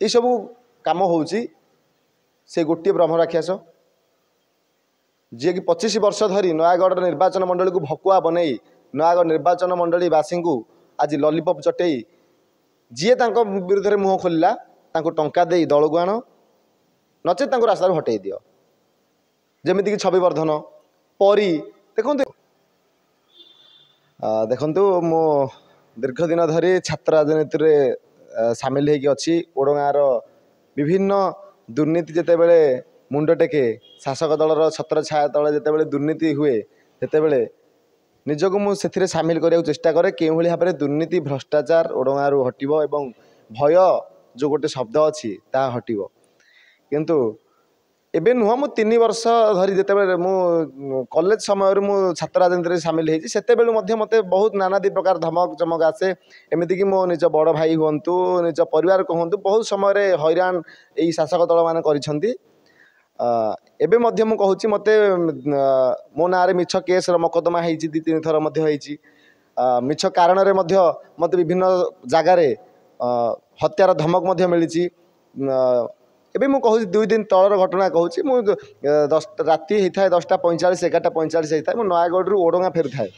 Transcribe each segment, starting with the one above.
ये सब कम हो गोटे ब्रह्म राक्षस जी कि 25 वर्ष धरी नयागढ़ निर्वाचन मंडली को भकुआ बनई नयागढ़ निर्वाचन मंडली बासी को आज लॉलीपॉप चटई जी विरुद्ध में मुह खोलिला टंका दे दल को आण नचेत रास्ता हटई दियो जमीक छवि वर्धन परी देखु मो दीर्घ दिन धरी छात्र राजनीति में सामिल होगी ओडगाँर विभिन्न दुर्नीति जितेबले मुंड टेके शासक दलर छत्र छाया तले जितेबले दुर्नीति हुए सेतेबले निजको मुझे सामिल करने चेष्टा करे के भाव में दुर्नीति भ्रष्टाचार ओडगाँरु हटिबो एवं भय जो गोटे शब्द अच्छी ता हटिबो किंतु एबे नुह मु 3 वर्ष धरी जितेबले मु कॉलेज समय मु छात्र राजनीति सामिल होती से मते बहुत नानादी प्रकार धमक चमक आसे एमती कि मो निज बड़ भाई हूँ निज परिवार कहतु बहुत समय हैरान यही शासक दल मान करिसेंती एबे मध्य मु कहूची मते मो ना रे मिछ केस मकदमा होती 2-3 थर मिछ कारण रे मते विभिन्न जगार हत्यार धमक मिली एबे मु कहूँ 2 दिन तलर घटना कहूँ मु राति होता है 10:45 11:45 होता है मु नयागढ़ ओडगाँ फेरु थाए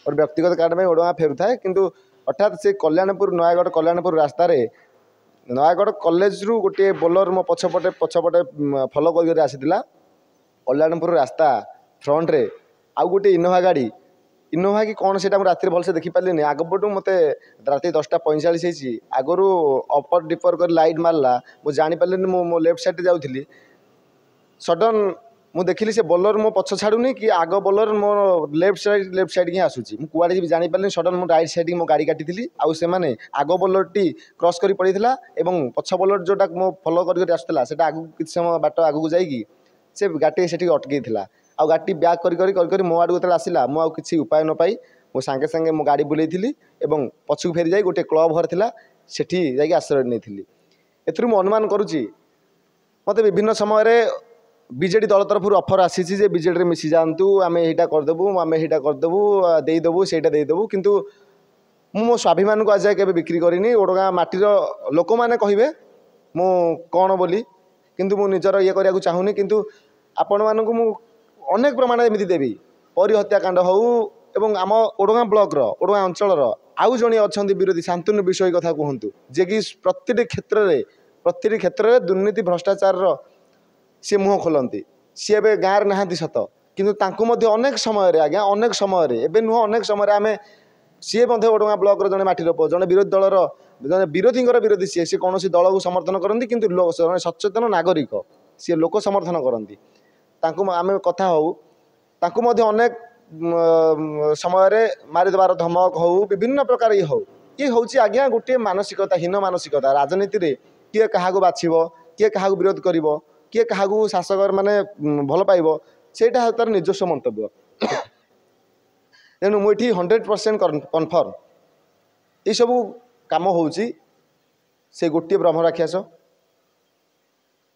और व्यक्तिगत कारण में ओडगाँ फेरु थाए किंतु हठात से कल्याणपुर नयागढ़ कल्याणपुर रास्ता रे नयागढ़ कॉलेज रु गोटे बोलर मो पछपटे फॉलो कर आसीला कल्याणपुर रास्ता फ्रंट रे आउ गोटे इनोवा गाड़ी इनोवा कि कौन से राति भलसे देखी पारे आगपटू मत राति 10:45 होती आगु अपर डिपर कर लाइट मारला मुझे जापारे मो लेफ्ट साइड जाऊँगी सडन मु देखिली से बोलर मो पछ छाड़ूनी कि आग बोलर मो लेफ्ट साइड ही आसूची मु कुआड़े भी जापारे सडन मो राइट साइड मो गाड़ी काटी आउ से आग बोलर टी क्रॉस कर पड़ा और पछ बोलर जोटा मो फॉलो कर आसला से आगू किसी समय बाट आगू जाइकी से गाड़ी से अटकई आ गाड़ी ब्याक कर मो आड़ जो आसला मु किसी उपाय न पाई मो सांगे सांगे मो गाड़ी बुलाई और पछक फेरी जाए गोटे क्लब घर था सेठी जाके आश्रय नहीं एथुरु मु अनुमान करुच्ची मत विभिन्न समय बीजेडी दल तरफ ऑफर आसी बीजेडी में मिसी जातु आम यहाँ करदेबू आम यहाँ करदेबू देदेबू से देदेबू किंतु मो स्वाभिमान को आज के बिक्री करनी ओडगाँ माटीर लोक मैंने कहे मु कौन बोली किंतु मु निजर ये करने चाहूनी किंतु आपण मानक मु अनेक प्रमाण एमती देवी परी हत्याकांड हो एवं आम ओडगाँ ब्लॉक ओडगाँ अंचल आउ जड़े अच्छा विरोधी शांतनु विषय कथा कहतु जे कि प्रति क्षेत्र में दुर्नीति भ्रष्टाचार सी मुह खोलती सी ए गाँव में नहांती सत किंतु अनेक समय आज्ञा अनेक समय एवं नुह अनेक समय आम सी ओडगाँ ब्लॉक जड़े माटीर पुଅ जड़े विरोधी दलर जड़े विरोधी विरोधी सी कौन दल को समर्थन करती किंतु जड़े सचेतन नागरिक सी लोक समर्थन करती आम कथा हो अनेक समय मारिदेवार धमक हो विभिन्न प्रकार ये हूँ आज्ञा गोटे मानसिकता हीन मानसिकता राजनीति रे किए क्या बाछब किए क्या विरोध कर किए क्या शासक माने भल पाइब सेटा तार निजस्व मंतव्य तेणु मुझे 100% कन्फर्म ये सब कम हो गोटे ब्रह्म राक्षस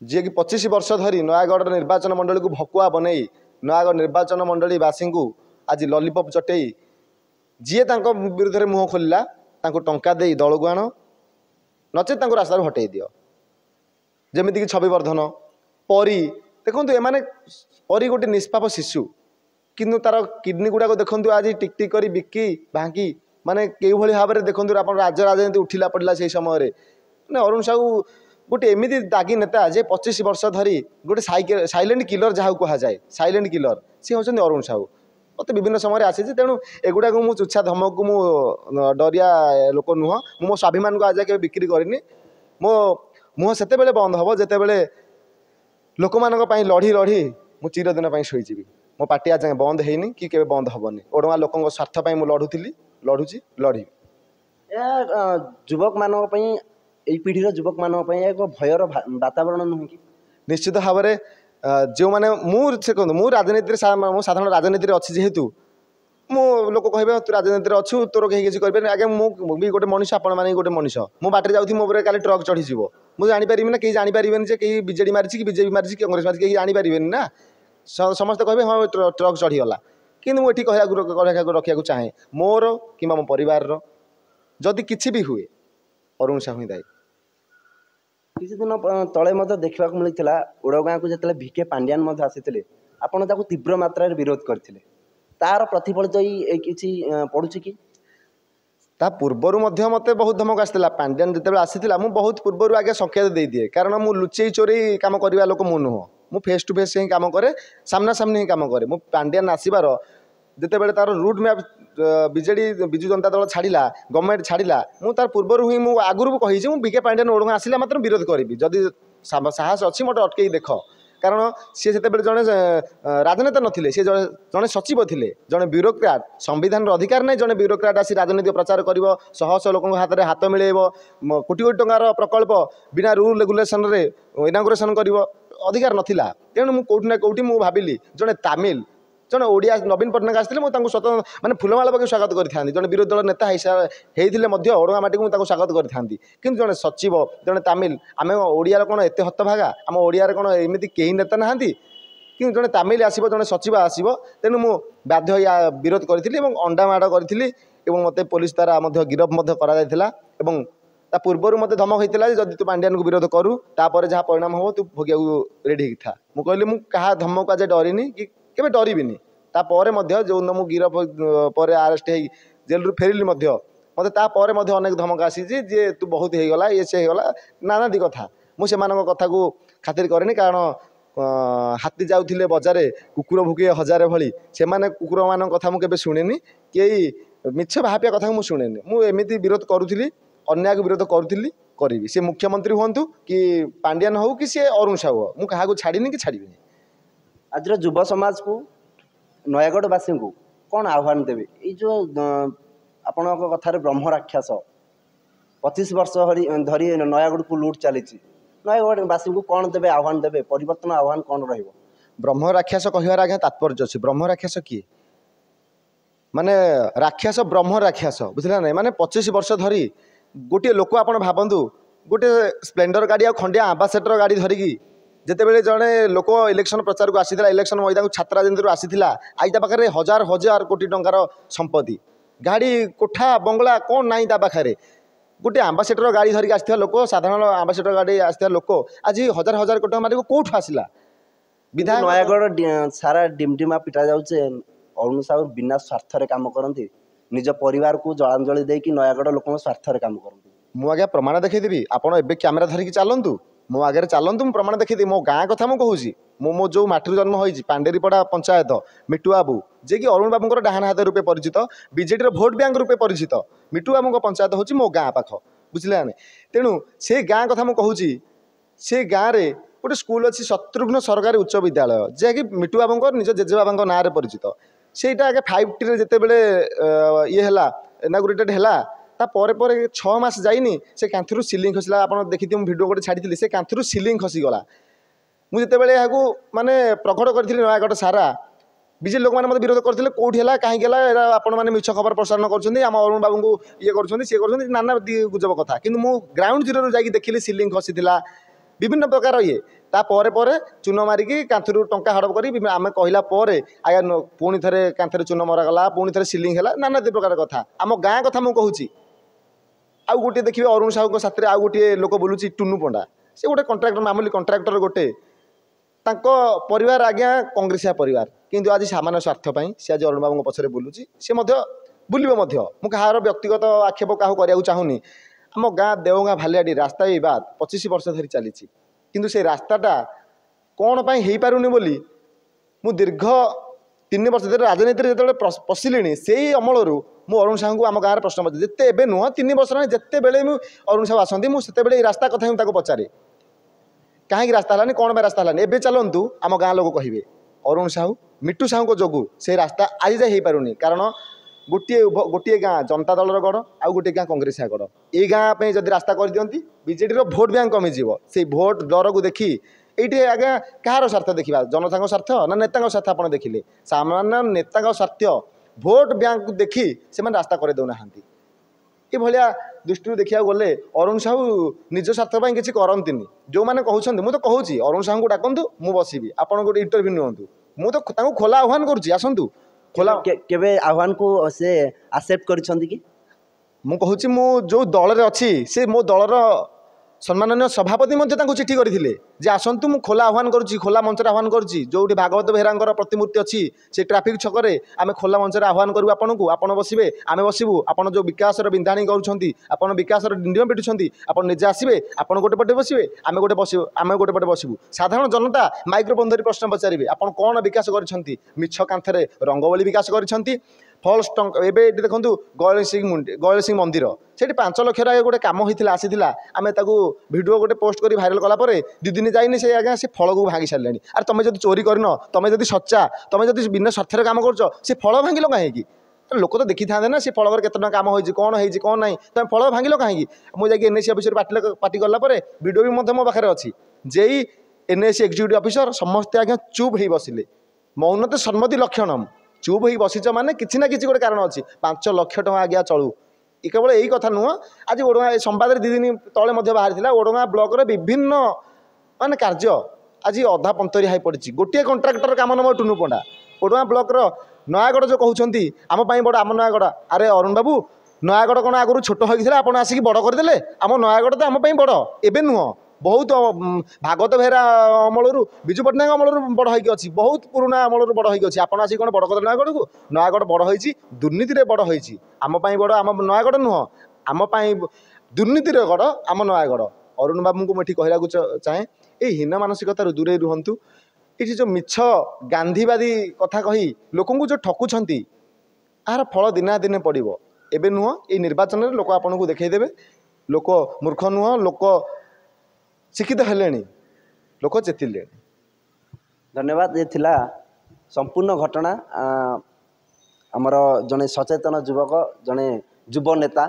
जी कि 25 वर्ष धरी नयागढ़ निर्वाचन मंडली को भकुआ बनई नयागढ़ निर्वाचन मंडली बासी को आज लॉलीपॉप चटई जी विरुद्ध में मुह खोलिला टंका दे दल को आण नचेत रास्ता हटई दियो जमीक छवि वर्धन परी देखु एमाने परी गोटे निष्पाप शिशु किंतु तार किडनी गुड़ाक देखु आज टिक टिक कर बिकी भांगी माने कई भाव में देखु आप राज्य राजनीति उठिला पड़ा से समय मैंने अरुण साहू गोटे एमती दागी नेता जे 25 वर्ष धरी गोटे साइलेंट किलर जहाँ कहुए साइलेंट किलर सी हूँ अरुण साहू मत विभिन्न समय आसी तेणु एगुड़ा को तुच्छा धमक को मु डरिया लोक नुह मो स्वाभिमान को आज के बिक्री करनी मो मुह से बंद हम जिते लोक मान लड़ी लड़ी मु चिरदिन शोची मो पार्टी आज बंद होनी कि के बंद हेनी ओडगाँ लोक स्वार्थ मुझे लड़ुली लड़ुची लड़ी युवक मान पीढ़ीर युवक मान एक भयर वातावरण नुह कि निश्चित भाव में जो मैंने मु राजनीति साधारण राजनीति अच्छी जेहेतु मु लोक कहे तू राजनीति अच्छु तोर कहीं किसी करें आगे मुझे गोटे मनीष आपण मैंने गोटे मनीष मु बाटे जाऊँ मो काली ट्रक चढ़ीज मुझे जापर ना कहीं जापर कहीं बीजेडी मारी कि बीजेपी मारी कि कांग्रेस मारी कहीं जापर ना समस्ते कहे हाँ ट्रक चढ़ीगला कि मुझे रखा चाहे मोर कि मो परिवार जदि किसी भी हुए अरुण साहू दायी କିଛି ଦିନ ତଳେ ମଧ୍ୟ ଦେଖିବାକୁ ମିଳିଥିଲା ଓଡ଼ଗାଁକୁ ଯେତେବେଳେ ଭିକେ ପାଣ୍ଡିଆନ ମଧ୍ୟ ଆସିଥିଲେ ଆପଣ ତାକୁ ତୀବ୍ର ମାତ୍ରାରେ ବିରୋଧ କରିଥିଲେ ତାର ପ୍ରତିଫଳିତ ଏଇ କିଛି ପଡ଼ୁଛି କି? ତା ପୂର୍ବରୁ ମଧ୍ୟ ମୋତେ ବହୁତ ଧମକ ଆସିଥିଲା। ପାଣ୍ଡିଆନ ଯେତେବେଳେ ଆସିଥିଲା ମୁଁ ବହୁତ ପୂର୍ବରୁ ଆଗେ ସଙ୍କେତ ଦେଇଦିଏ, କାରଣ ମୁଁ ଲୁଚେଇ ଚୋରେଇ କାମ କରିବା ଲୋକ ମୁଁ ନୁହଁ। ମୁଁ ଫେସ୍ ଟୁ ଫେସ୍ ହିଁ କାମ କରେ, ସାମ୍ନାସାମ୍ନି ହିଁ କାମ କରେ। ମୁଁ ପାଣ୍ଡିଆନ ଆସିବାର ଯେତେବେଳେ ତାର route map BJD Biju Janata ଦଳ ଛାଡ଼ିଲା, ଗଭର୍ଣ୍ଣମେଣ୍ଟ ଛାଡ଼ିଲା, ମୁଁ ତାର ପୂର୍ବରୁ ହିଁ ମୁଁ ଆଗରୁ କହିଛି ମୁଁ ଭିକେ ପାଣ୍ଡିଆନ ଓଡ଼ଗାଁ ଆସିଲା ମାତ୍ର ବିରୋଧ କରିବି। ଯଦି ସାହସ ଅଛି ମୋତେ ଅଟକେଇ ଦେଖ। କାରଣ ସିଏ ସେତେବେଳେ ଜଣେ ରାଜନେତା ନଥିଲେ, ସେ ଜଣେ ସଚିବ ଥିଲେ, ଜଣେ ବ୍ୟୁରୋକ୍ରାଟ୍। ସମ୍ବିଧାନର ଅଧିକାର ନାହିଁ ଜଣେ ବ୍ୟୁରୋକ୍ରାଟ୍ ଆସି ରାଜନୈତିକ ପ୍ରଚାର କରିବ, ଶହ ଶହ ଲୋକଙ୍କ ହାତରେ ହାତ ମିଳେଇବ, କୋଟି କୋଟି ଟଙ୍କାର ପ୍ରକଳ୍ପ ବିନା ରୁଲ୍ ରେଗୁଲେସନରେ ଇନାଗୁରେସନ୍ କରିବ, ଅଧିକାର ନଥିଲା। ତେଣୁ ମୁଁ କେଉଁଠି ନା କେଉଁଠି ମୁଁ ଭାବିଲି ଜଣେ ତାମିଲ ଜଣେ ଓଡ଼ିଆ ନବୀନ ପଟ୍ଟନାୟକ ଆସିଥିଲେ ମୁଁ ତାଙ୍କୁ ସ୍ୱତଃ ମାନେ ଫୁଲମାଳ ପକାଇ ସ୍ୱାଗତ କରିଥାନ୍ତି। ଜଣେ ବିରୋଧୀ ଦଳ ନେତା ହେଇଥିଲେ ମଧ୍ୟ ଓଡ଼ଗାଁ ମାଟିକୁ ମୁଁ ତାଙ୍କୁ ସ୍ୱାଗତ କରିଥାନ୍ତି। କିନ୍ତୁ ଜଣେ ସଚିବ, ଜଣେ ତାମିଲ, ଆମେ ଓଡ଼ିଆର କ'ଣ ଏତେ ହତଭାଗା? ଆମ ଓଡ଼ିଆରେ କ'ଣ ଏମିତି କେହି ନେତା ନାହାନ୍ତି? କିନ୍ତୁ ଜଣେ ତାମିଲ ଆସିବ, ଜଣେ ସଚିବ ଆସିବ, ତେଣୁ ମୁଁ ବାଧ୍ୟ ହୋଇ ବିରୋଧ କରିଥିଲି ଏବଂ ଅଣ୍ଡା ମାଡ଼ କରିଥିଲି ଏବଂ ମୋତେ ପୋଲିସ ଦ୍ୱାରା ମଧ୍ୟ ଗିରଫ ମଧ୍ୟ କରାଯାଇଥିଲା। ଏବଂ ତା ପୂର୍ବରୁ ମୋତେ ଧମକ ହେଇଥିଲା ଯେ ଯଦି ତୁ ପାଣ୍ଡିଆନକୁ ବିରୋଧ କରୁ ତାପରେ ଯାହା ପରିଣାମ ହେବ ତୁ ଭୋଗିବାକୁ ରେଡ଼ି ହେଇକି ଥା। ମୁଁ କହିଲି ମୁଁ କାହା ଧମକ ଆଜି ଡରିନି କି କେବେ ଡରିବିନି। ତାପରେ ମଧ୍ୟ ଯେଉଁଦିନ ମୁଁ ଗିରଫ ପରେ ଆରେଷ୍ଟ ହେଇ ଜେଲରୁ ଫେରିଲି ମଧ୍ୟ ମୋତେ ତାପରେ ମଧ୍ୟ ଅନେକ ଧମକ ଆସିଛି ଯେ ତୁ ବହୁତ ହେଇଗଲା, ଇଏ ସେ ହେଇଗଲା, ନାନାଦି କଥା। ମୁଁ ସେମାନଙ୍କ କଥାକୁ ଖାତିର କରେନି, କାରଣ ହାତୀ ଯାଉଥିଲେ ବଜାରେ କୁକୁର ଭୁକିଏ ହଜାରେ ଭଳି। ସେମାନେ କୁକୁରମାନଙ୍କ କଥା ମୁଁ କେବେ ଶୁଣେନି, କେହି ମିଛ ଭାବିବା କଥା ମୁଁ ଶୁଣେନି। ମୁଁ ଏମିତି ବିରୋଧ କରୁଥିଲି, ଅନ୍ୟାୟକୁ ବିରୋଧ କରୁଥିଲି, କରିବି। ସେ ମୁଖ୍ୟମନ୍ତ୍ରୀ ହୁଅନ୍ତୁ କି ପାଣ୍ଡିଆନ ହେଉ କି ସେ ଅରୁଣ ସାହୁ ହେଉ, ମୁଁ କାହାକୁ ଛାଡ଼ିନି କି ଛାଡ଼ିବିନି। ଆଜିର ଯୁବ ସମାଜକୁ ନୟାଗଡ଼ବାସୀଙ୍କୁ କ'ଣ ଆହ୍ୱାନ ଦେବେ? ଏଇ ଯେଉଁ ଆପଣଙ୍କ କଥାରେ ବ୍ରହ୍ମ ରାକ୍ଷସ 25 ବର୍ଷ ଧରି ନୟାଗଡ଼କୁ ଲୁଟ୍ ଚାଲିଛି, ନୟାଗଡ଼ବାସୀଙ୍କୁ କ'ଣ ଦେବେ, ଆହ୍ୱାନ ଦେବେ? ପରିବର୍ତ୍ତନ ଆହ୍ୱାନ କ'ଣ ରହିବ? ବ୍ରହ୍ମ ରାକ୍ଷସ କହିବାର ଆଜ୍ଞା ତାତ୍ପର୍ଯ୍ୟ ଅଛି। ବ୍ରହ୍ମ ରାକ୍ଷସ କିଏ? ମାନେ ରାକ୍ଷସ ବ୍ରହ୍ମ ରାକ୍ଷସ, ବୁଝିଲା ନାହିଁ? ମାନେ 25 ବର୍ଷ ଧରି ଗୋଟିଏ ଲୋକ, ଆପଣ ଭାବନ୍ତୁ, ଗୋଟିଏ ସ୍ପ୍ଲେଣ୍ଡର ଗାଡ଼ି ଆଉ ଖଣ୍ଡିଆ ଆମ୍ବାସେଡ଼ର ଗାଡ଼ି ଧରିକି ଯେତେବେଳେ ଜଣେ ଲୋକ ଇଲେକ୍ସନ ପ୍ରଚାରକୁ ଆସିଥିଲା, ଇଲେକ୍ସନ ମଇଦାନକୁ ଛାତ୍ର ରାଜନୀତିରୁ ଆସିଥିଲା, ଆଜି ତା ପାଖରେ ହଜାର ହଜାର କୋଟି ଟଙ୍କାର ସମ୍ପତ୍ତି, ଗାଡ଼ି, କୋଠା, ବଙ୍ଗଳା କ'ଣ ନାହିଁ ତା ପାଖରେ। ଗୋଟିଏ ଆମ୍ବାସେଡ଼ର ଗାଡ଼ି ଧରିକି ଆସିଥିବା ଲୋକ, ସାଧାରଣ ଆମ୍ବାସେଡ଼ର ଗାଡ଼ି ଆସିଥିବା ଲୋକ ଆଜି ହଜାର ହଜାର କୋଟି ଟଙ୍କା ମାରିକି କେଉଁଠୁ ଆସିଲା? ବିଧାୟକ ନୟାଗଡ଼ ସାରା ଡିମଡିମା ପିଟା ଯାଉଛି। ଅରୁଣ ସାହୁ ବିନା ସ୍ୱାର୍ଥରେ କାମ କରନ୍ତି, ନିଜ ପରିବାରକୁ ଜଳାଞ୍ଜଳି ଦେଇକି ନୟାଗଡ଼ ଲୋକଙ୍କ ସ୍ୱାର୍ଥରେ କାମ କରନ୍ତି। ମୁଁ ଆଜ୍ଞା ପ୍ରମାଣ ଦେଖେଇଦେବି। ଆପଣ ଏବେ କ୍ୟାମେରା ଧରିକି ଚାଲନ୍ତୁ, ମୋ ଆଗରେ ଚାଲନ୍ତୁ, ମୁଁ ପ୍ରମାଣ ଦେଖେଇଦେବି। ମୋ ଗାଁ କଥା ମୁଁ କହୁଛି। ମୋ ଯେଉଁ ମାଟିରୁ ଜନ୍ମ ହୋଇଛି, ପାଣ୍ଡେରୀପଡ଼ା ପଞ୍ଚାୟତ, ମିଟୁ ବାବୁ, ଯିଏକି ଅରୁଣ ବାବୁଙ୍କର ଡାହାଣ ହାତ ରୂପେ ପରିଚିତ, ବିଜେଡ଼ିର ଭୋଟ ବ୍ୟାଙ୍କ ରୂପେ ପରିଚିତ, ମିଟୁ ବାବୁଙ୍କ ପଞ୍ଚାୟତ ହେଉଛି ମୋ ଗାଁ ପାଖ, ବୁଝିଲେ ନା? ତେଣୁ ସେ ଗାଁ କଥା ମୁଁ କହୁଛି। ସେ ଗାଁରେ ଗୋଟେ ସ୍କୁଲ ଅଛି, ଶତ୍ରୁଘ୍ନ ସରକାରୀ ଉଚ୍ଚ ବିଦ୍ୟାଳୟ, ଯାହାକି ମିଟୁ ବାବୁଙ୍କ ନିଜ ଜେଜେବାବାଙ୍କ ନାଁରେ ପରିଚିତ। ସେଇଟା ଆଜ୍ଞା 5Tରେ ଯେତେବେଳେ ଇଏ ହେଲା, ଇନାଗୁରେଟେଡ୍ ହେଲା, ତାପରେ ପରେ 6 ମାସ ଯାଇନି ସେ କାନ୍ଥରୁ ସିଲିଂ ଖସିଲା। ଆପଣ ଦେଖିଥିବେ, ମୁଁ ଭିଡ଼ିଓ ଗୋଟେ ଛାଡ଼ିଥିଲି, ସେ କାନ୍ଥରୁ ସିଲିଂ ଖସିଗଲା। ମୁଁ ଯେତେବେଳେ ଏହାକୁ ମାନେ ପ୍ରକଟ କରିଥିଲି ନୟାଗଡ଼ ସାରା, ବିଜେଡ଼ି ଲୋକମାନେ ମୋତେ ବିରୋଧ କରିଥିଲେ, କେଉଁଠି ହେଲା, କାହିଁକି ହେଲା, ଏରା ଆପଣମାନେ ମିଛ ଖବର ପ୍ରସାରଣ କରୁଛନ୍ତି, ଆମ ଅରୁଣ ବାବୁଙ୍କୁ ଇଏ କରୁଛନ୍ତି, ସିଏ କରୁଛନ୍ତି, ନାନା ଗୁଜବ କଥା। କିନ୍ତୁ ମୁଁ ଗ୍ରାଉଣ୍ଡ ଜିରୋରୁ ଯାଇକି ଦେଖିଲି ସିଲିଂ ଖସିଥିଲା, ବିଭିନ୍ନ ପ୍ରକାର ଇଏ। ତାପରେ ପରେ ଚୂନ ମାରିକି କାନ୍ଥରୁ ଟଙ୍କା ହଡ଼ପ କରି ଆମେ କହିଲା ପରେ ଆଜ୍ଞା ପୁଣି ଥରେ କାନ୍ଥରେ ଚୂନ ମରାଗଲା, ପୁଣି ଥରେ ସିଲିଂ ହେଲା, ନାନାଦି ପ୍ରକାର କଥା। ଆମ ଗାଁ କଥା ମୁଁ କହୁଛି। ଆଉ ଗୋଟିଏ ଦେଖିବେ, ଅରୁଣ ସାହୁଙ୍କ ସାଥିରେ ଆଉ ଗୋଟିଏ ଲୋକ ବୁଲୁଛି, ଟୁନୁ ପଣ୍ଡା। ସେ ଗୋଟେ କଣ୍ଟ୍ରାକ୍ଟର, ମାମୁଲି କଣ୍ଟ୍ରାକ୍ଟର ଗୋଟେ। ତାଙ୍କ ପରିବାର ଆଜ୍ଞା କଂଗ୍ରେସିଆ ପରିବାର, କିନ୍ତୁ ଆଜି ସାମାନ୍ୟ ସ୍ୱାର୍ଥ ପାଇଁ ସେ ଆଜି ଅରୁଣ ବାବୁଙ୍କ ପଛରେ ବୁଲୁଛି। ସେ ମଧ୍ୟ ବୁଲିବ ମଧ୍ୟ। ମୁଁ କାହାର ବ୍ୟକ୍ତିଗତ ଆକ୍ଷେପ କାହାକୁ କରିବାକୁ ଚାହୁଁନି। ଆମ ଗାଁ ଦେଓଗାଁ ଭାଲିଆଡ଼ି ରାସ୍ତା ବିବାଦ 25 ବର୍ଷ ଧରି ଚାଲିଛି, କିନ୍ତୁ ସେ ରାସ୍ତାଟା କ'ଣ ପାଇଁ ହେଇପାରୁନି ବୋଲି ମୁଁ ଦୀର୍ଘ 3 ବର୍ଷ ଧରି ରାଜନୀତିରେ ଯେତେବେଳେ ପଶିଲିଣି, ସେଇ ଅମଳରୁ ମୁଁ ଅରୁଣ ସାହୁଙ୍କୁ ଆମ ଗାଁରେ ପ୍ରଶ୍ନ ପଚାରେ, ଯେତେ ଏବେ ନୁହଁ 3 ବର୍ଷ ହେଲାଣି, ଯେତେବେଳେ ମୁଁ ଅରୁଣ ସାହୁ ଆସନ୍ତି ମୁଁ ସେତେବେଳେ ଏଇ ରାସ୍ତା କଥା ହିଁ ତାକୁ ପଚାରେ, କାହିଁକି ରାସ୍ତା ହେଲାନି, କ'ଣ ପାଇଁ ରାସ୍ତା ହେଲାନି। ଏବେ ଚାଲନ୍ତୁ, ଆମ ଗାଁ ଲୋକ କହିବେ ଅରୁଣ ସାହୁ, ମିଟୁ ସାହୁଙ୍କ ଯୋଗୁଁ ସେଇ ରାସ୍ତା ଆଜି ଯାଏ ହେଇପାରୁନି। କାରଣ ଗୋଟିଏ ଗାଁ ଜନତା ଦଳର ଗଡ଼, ଆଉ ଗୋଟିଏ ଗାଁ କଂଗ୍ରେସିଆ ଗଡ଼। ଏଇ ଗାଁ ପାଇଁ ଯଦି ରାସ୍ତା କରିଦିଅନ୍ତି, ବିଜେଡ଼ିର ଭୋଟ ବ୍ୟାଙ୍କ କମିଯିବ। ସେଇ ଭୋଟ ଦରକୁ ଦେଖି ଏଇଠି ଆଜ୍ଞା କାହାର ସ୍ୱାର୍ଥ ଦେଖିବା? ଜନତାଙ୍କ ସ୍ୱାର୍ଥ ନା ନେତାଙ୍କ ସ୍ୱାର୍ଥ? ଆପଣ ଦେଖିଲେ ସାମାନ୍ୟ ନେତାଙ୍କ ସ୍ୱାର୍ଥ, ଭୋଟ ବ୍ୟାଙ୍କକୁ ଦେଖି ସେମାନେ ରାସ୍ତା କରି ଦେଉନାହାନ୍ତି। ଏଭଳିଆ ଦୃଷ୍ଟିରୁ ଦେଖିବାକୁ ଗଲେ ଅରୁଣ ସାହୁ ନିଜ ସ୍ୱାର୍ଥ ପାଇଁ କିଛି କରନ୍ତିନି। ଯେଉଁମାନେ କହୁଛନ୍ତି, ମୁଁ ତ କହୁଛି ଅରୁଣ ସାହୁଙ୍କୁ ଡାକନ୍ତୁ, ମୁଁ ବସିବି, ଆପଣ ଗୋଟେ ଇଣ୍ଟରଭ୍ୟୁ ନିଅନ୍ତୁ। ମୁଁ ତ ତାଙ୍କୁ ଖୋଲା ଆହ୍ୱାନ କରୁଛି, ଆସନ୍ତୁ। ଖୋଲା କେବେ ଆହ୍ୱାନକୁ ସେ ଆକ୍ସେପ୍ଟ କରିଛନ୍ତି କି? ମୁଁ କହୁଛି, ମୁଁ ଯେଉଁ ଦଳରେ ଅଛି, ସେ ମୋ ଦଳର सम्माननीय सभापति चिठी करथिले जे आसंतु मु खोला आह्वान करुच्ची खोला मंच आह्वान करुच्ची जो भागवत बेहेरा प्रतिमूर्ति अच्छी से ट्राफिक छकरे आम खोला मंच आह्वान करूँ आपन को आप बसवे आम बसबू आपन जो विकास बिंधाणी करुँच विकास डिंडिम पिटुंट आप निजे आसवे आप गोटे पटे बसवे आम गोटे पटे बसबू साधारण जनता माइक्रोफोन धरी प्रश्न पचारे आप कौन विकास कर मिछ कांथरे रंगोली विकास कर फल्स एवं देखो गयल सिंह मंदिर से 5 लाख गोटे कम होता आसाला आम भिडियो गोटे पोस्ट कर भाइराल कलापर 2 दिन जाइनी से आज्ञा से फल को भांगी सारे आर तुम जब चोरी करन तुम जब सच्चा तुम जब बिना स्वार्थ कम कर फल भांगिल कहीं लोक तो देखी था ना से फल पर केतना काम होती कौन है कौन ना तुम फल भांगिल कहीं मुझे एनएसी अफिसर पार्टी गलापर वीडियो भी मो पाखे अच्छी जेई एनएसी एक्जिक्यूटिव अफिसर समस्ते आज्ञा चुप हो बसिले मौन तो सम्मति लक्षण चुप हो बसीच माने किसी ना किसी गोटे कारण अच्छी 5 लाख टଙ୍କା आज्ञा चलू ये केवल यही कथा नुह आज ओडगाँ संवाद 2 दिन तले बाहरी ओडगाँ ब्लॉक विभिन्न माने कार्य आज अधा पंतरिया हो पड़ी गोटे कंट्राक्टर काम नंबर टुनु पंडा ओडगाँ ब्लॉक नयागढ़ जो कहते आम बड़ आम नयागढ़ अरे अरुण बाबू नयागढ़ कौन आगुरी छोट होता आप आसिक बड़ करदे आम नयागढ़ तो आम बड़ एवं नुह बहुत भागवत बेहेरा अमल विजु पट्टनायक अमल बड़ होगी अच्छी बहुत पुराना अमल बड़ होगी अच्छी आपड़ आसिक कौन बड़ कर नयागढ़ को नयागढ़ बड़ होती दुर्नीति बड़ होती आम बड़ आम नयागढ़ नुह आम दुर्नीति गढ़ आम नयागढ़ अरुण बाबू को मुझे कहला चाहे ये हीन मानसिकतार दूरे रुहतु ये जो मिछ गांधीवादी कथा कही लोक जो ठकुंट यार फल दिना दिने पड़ो एवं नुह ये निर्वाचन में लोक आपन को देखईदेवे लोक मूर्ख नुह लोक शिक्षित हेले लोक चेतिले। धन्यवाद। ये थिला संपूर्ण घटना आमर जने सचेतन युवक जने युव नेता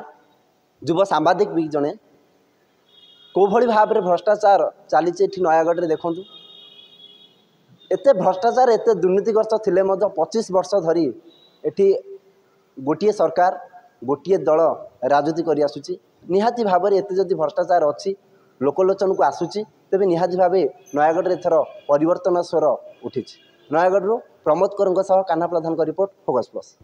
युव सांबादिक भी जने को भली भाव में भ्रष्टाचार चली नयागढ़ देखु एते भ्रष्टाचार एते दुर्नीतिग्रस्त थिले 25 वर्ष धरी एठी गोटे सरकार गोटे दल राजनीति करि आसुची निहाती भाव में एते जदि भ्रष्टाचार अच्छी लोकलोचन को आसूची तेज निहाती भाव नयागढ़ एथर परिवर्तन स्वर उठी नयागढ़ प्रमोद कर कान्हा प्रधान का रिपोर्ट फोकस प्लस।